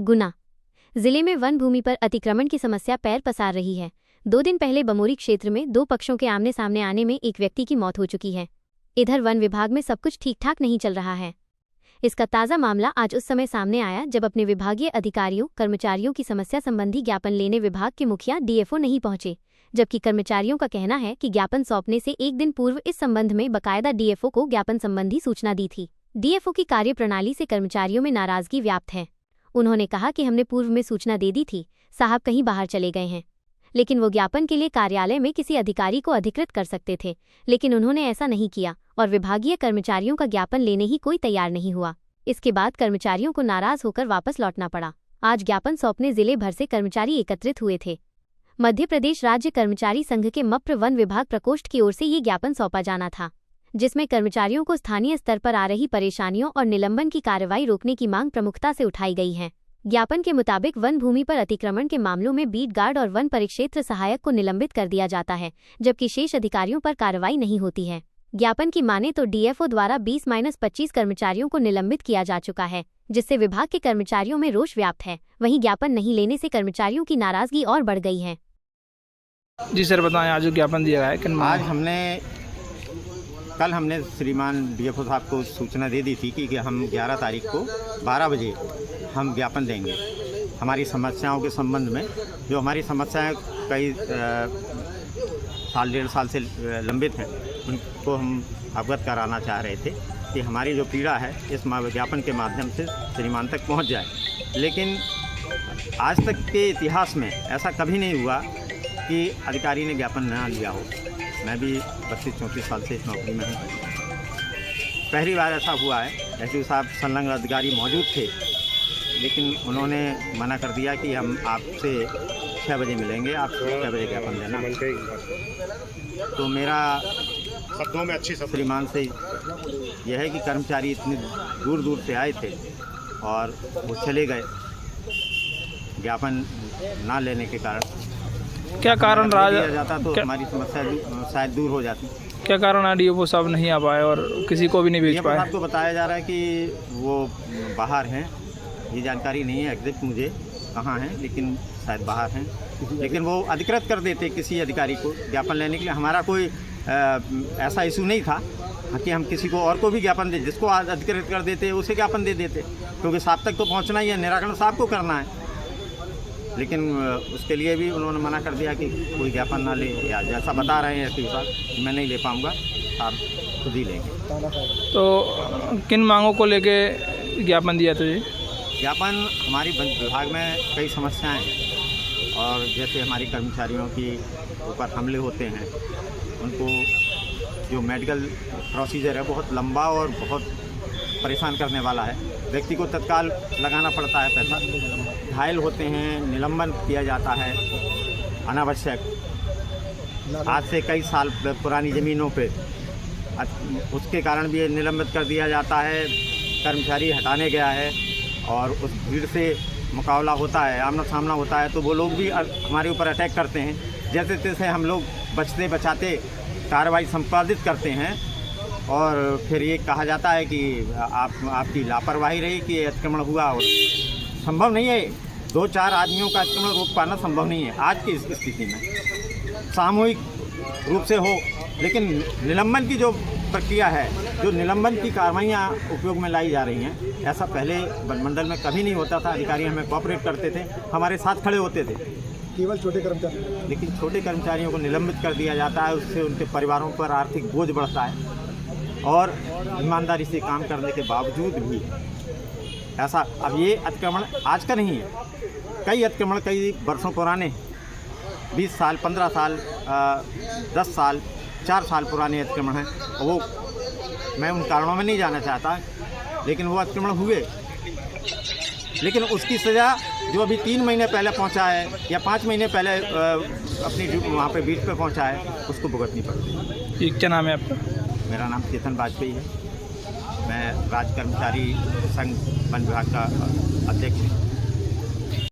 गुना जिले में वन भूमि पर अतिक्रमण की समस्या पैर पसार रही है। 2 दिन पहले बमोरी क्षेत्र में 2 पक्षों के आमने सामने आने में एक व्यक्ति की मौत हो चुकी है। इधर वन विभाग में सब कुछ ठीक ठाक नहीं चल रहा है। इसका ताज़ा मामला आज उस समय सामने आया जब अपने विभागीय अधिकारियों कर्मचारियों की समस्या संबंधी ज्ञापन लेने विभाग के मुखिया डीएफओ नहीं पहुंचे, जबकि कर्मचारियों का कहना है कि ज्ञापन सौंपने से एक दिन पूर्व इस संबंध में बकायदा डीएफओ को ज्ञापन संबंधी सूचना दी थी। डीएफओ की कार्यप्रणाली से कर्मचारियों में नाराजगी व्याप्त है। उन्होंने कहा कि हमने पूर्व में सूचना दे दी थी, साहब कहीं बाहर चले गए हैं, लेकिन वो ज्ञापन के लिए कार्यालय में किसी अधिकारी को अधिकृत कर सकते थे, लेकिन उन्होंने ऐसा नहीं किया और विभागीय कर्मचारियों का ज्ञापन लेने ही कोई तैयार नहीं हुआ। इसके बाद कर्मचारियों को नाराज होकर वापस लौटना पड़ा। आज ज्ञापन सौंपने जिले भर से कर्मचारी एकत्रित हुए थे। मध्य प्रदेश राज्य कर्मचारी संघ के मप्र वन विभाग प्रकोष्ठ की ओर से ये ज्ञापन सौंपा जाना था, जिसमें कर्मचारियों को स्थानीय स्तर पर आ रही परेशानियों और निलंबन की कार्रवाई रोकने की मांग प्रमुखता से उठाई गई है। ज्ञापन के मुताबिक वन भूमि पर अतिक्रमण के मामलों में बीट गार्ड और वन परिक्षेत्र सहायक को निलंबित कर दिया जाता है, जबकि शेष अधिकारियों पर कार्रवाई नहीं होती है। ज्ञापन की माने तो डीएफओ द्वारा 20-25 कर्मचारियों को निलंबित किया जा चुका है, जिससे विभाग के कर्मचारियों में रोष व्याप्त है। वहीं ज्ञापन नहीं लेने से कर्मचारियों की नाराजगी और बढ़ गई है। जी सर, बताएं, आज जो ज्ञापन दिया है कल हमने श्रीमान डीएफओ साहब को सूचना दे दी थी कि हम 11 तारीख को 12 बजे हम ज्ञापन देंगे हमारी समस्याओं के संबंध में। जो हमारी समस्याएं कई साल 1.5 साल से लंबित हैं, उनको हम अवगत कराना चाह रहे थे कि हमारी जो पीड़ा है इस ज्ञापन के माध्यम से श्रीमान तक पहुंच जाए। लेकिन आज तक के इतिहास में ऐसा कभी नहीं हुआ कि अधिकारी ने ज्ञापन न लिया हो। मैं भी 32-34 साल से इस नौकरी में हूँ। पहली बार ऐसा हुआ है। एसडीओ साहब संलग्न अधिकारी मौजूद थे, लेकिन उन्होंने मना कर दिया कि हम आपसे 6 बजे मिलेंगे, आप 6 बजे ज्ञापन देना। तो मेरा शब्दों में अच्छी श्रीमान से यह है कि कर्मचारी इतनी दूर दूर से आए थे और वो चले गए ज्ञापन ना लेने के कारण। क्या कारण रहा जाता तो हमारी समस्या शायद दूर हो जाती। क्या कारण है डीएफओ साहब नहीं आ पाए और किसी को भी नहीं भेज पाए? आपको बताया जा रहा है कि वो बाहर हैं, ये जानकारी नहीं है एग्जैक्ट मुझे कहाँ हैं, लेकिन शायद बाहर हैं। लेकिन वो अधिकृत कर देते किसी अधिकारी को ज्ञापन लेने के लिए। हमारा कोई ऐसा इशू नहीं था कि हम किसी को और को भी ज्ञापन दे, जिसको अधिकृत कर देते उसे ज्ञापन दे देते, क्योंकि साहब तक तो पहुँचना ही है, निराकरण साहब को करना है। लेकिन उसके लिए भी उन्होंने मना कर दिया कि कोई ज्ञापन ना ले, या जैसा बता रहे हैं एसडीओ साहब मैं नहीं ले पाऊँगा, आप खुद ही लेंगे। तो किन मांगों को लेके ज्ञापन दिया था जी? ज्ञापन हमारी वन विभाग में कई समस्याएं हैं, और जैसे हमारी कर्मचारियों की ऊपर हमले होते हैं, उनको जो मेडिकल प्रोसीजर है बहुत लंबा और बहुत परेशान करने वाला है। व्यक्ति को तत्काल लगाना पड़ता है पैसा, घायल होते हैं, निलंबन किया जाता है अनावश्यक। आज से कई साल पुरानी ज़मीनों पे उसके कारण भी निलंबित कर दिया जाता है। कर्मचारी हटाने गया है और उस भीड़ से मुकाबला होता है, आमना सामना होता है, तो वो लोग भी हमारे ऊपर अटैक करते हैं। जैसे तैसे हम लोग बचते बचाते कार्रवाई संपादित करते हैं, और फिर ये कहा जाता है कि आपकी लापरवाही रही कि अतिक्रमण हुआ। और संभव नहीं है, 2-4 आदमियों का अतिक्रमण रोक पाना संभव नहीं है आज की स्थिति में। सामूहिक रूप से हो, लेकिन निलंबन की जो प्रक्रिया है, जो निलंबन की कार्रवाइयाँ उपयोग में लाई जा रही हैं, ऐसा पहले वनमंडल में कभी नहीं होता था। अधिकारी हमें कोऑपरेट करते थे, हमारे साथ खड़े होते थे, केवल छोटे कर्मचारी। लेकिन छोटे कर्मचारियों को निलंबित कर दिया जाता है। उससे उनके परिवारों पर आर्थिक बोझ बढ़ता है, और ईमानदारी से काम करने के बावजूद भी ऐसा। अब ये अतिक्रमण आज का नहीं है, कई अतिक्रमण कई वर्षों पुराने, 20 साल 15 साल 10 साल 4 साल पुराने अतिक्रमण हैं। वो मैं उन कारणों में नहीं जाना चाहता, लेकिन वो अतिक्रमण हुए, लेकिन उसकी सज़ा जो अभी 3 महीने पहले पहुंचा है या 5 महीने पहले अपनी वहाँ पे बीट पे पहुंचा है, उसको भुगतनी पड़ती है। क्या नाम है आपका? मेरा नाम चेतन वाजपेयी है। मैं राज्य कर्मचारी संघ वन विभाग का अध्यक्ष हूँ।